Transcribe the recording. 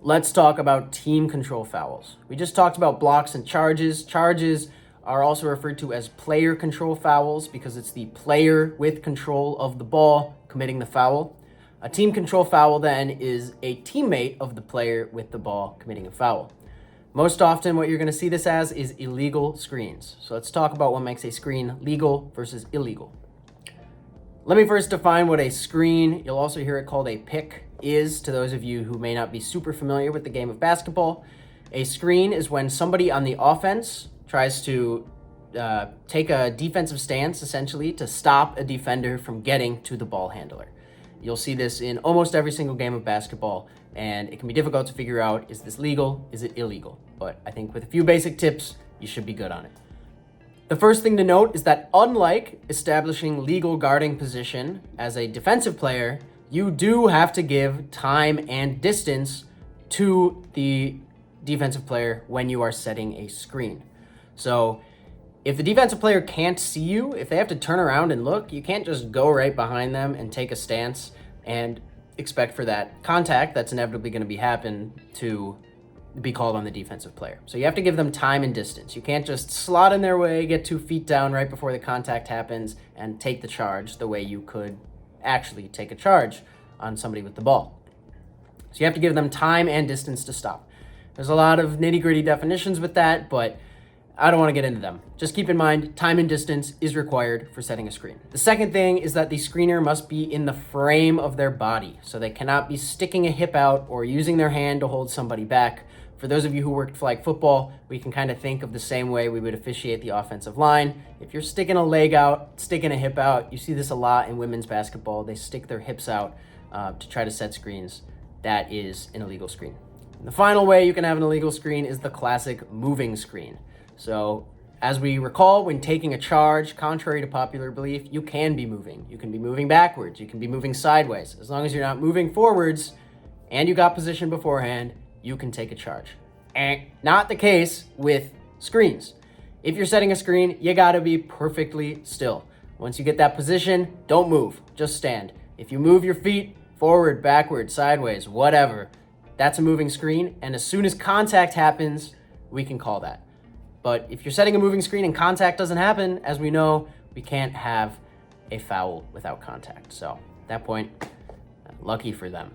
let's talk about team control fouls. We just talked about blocks and charges. Charges are also referred to as player control fouls because it's the player with control of the ball committing the foul. A team control foul then is a teammate of the player with the ball committing a foul. Most often what you're going to see this as is illegal screens. So let's talk about what makes a screen legal versus illegal. Let me first define what a screen, you'll also hear it called a pick, is to those of you who may not be super familiar with the game of basketball. A screen is when somebody on the offense tries to take a defensive stance, essentially, to stop a defender from getting to the ball handler. You'll see this in almost every single game of basketball, and it can be difficult to figure out, is this legal, is it illegal? But I think with a few basic tips, you should be good on it. The first thing to note is that unlike establishing legal guarding position as a defensive player, you do have to give time and distance to the defensive player when you are setting a screen. So if the defensive player can't see you, if they have to turn around and look, you can't just go right behind them and take a stance and expect for that contact that's inevitably going to happen to be called on the defensive player. So you have to give them time and distance. You can't just slot in their way, get 2 feet down right before the contact happens and take the charge the way you could actually take a charge on somebody with the ball. So you have to give them time and distance to stop. There's a lot of nitty-gritty definitions with that, but I don't want to get into them. Just keep in mind, time and distance is required for setting a screen. The second thing is that the screener must be in the frame of their body. So they cannot be sticking a hip out or using their hand to hold somebody back. For those of you who worked flag football, we can kind of think of the same way we would officiate the offensive line. If you're sticking a leg out, sticking a hip out, you see this a lot in women's basketball. They stick their hips out to try to set screens. That is an illegal screen. And the final way you can have an illegal screen is the classic moving screen. So as we recall, when taking a charge, contrary to popular belief, you can be moving. You can be moving backwards. You can be moving sideways. As long as you're not moving forwards and you got position beforehand, you can take a charge. And not the case with screens. If you're setting a screen, you gotta be perfectly still. Once you get that position, don't move, just stand. If you move your feet forward, backward, sideways, whatever, that's a moving screen. And as soon as contact happens, we can call that. But if you're setting a moving screen and contact doesn't happen, as we know, we can't have a foul without contact. So at that point, lucky for them.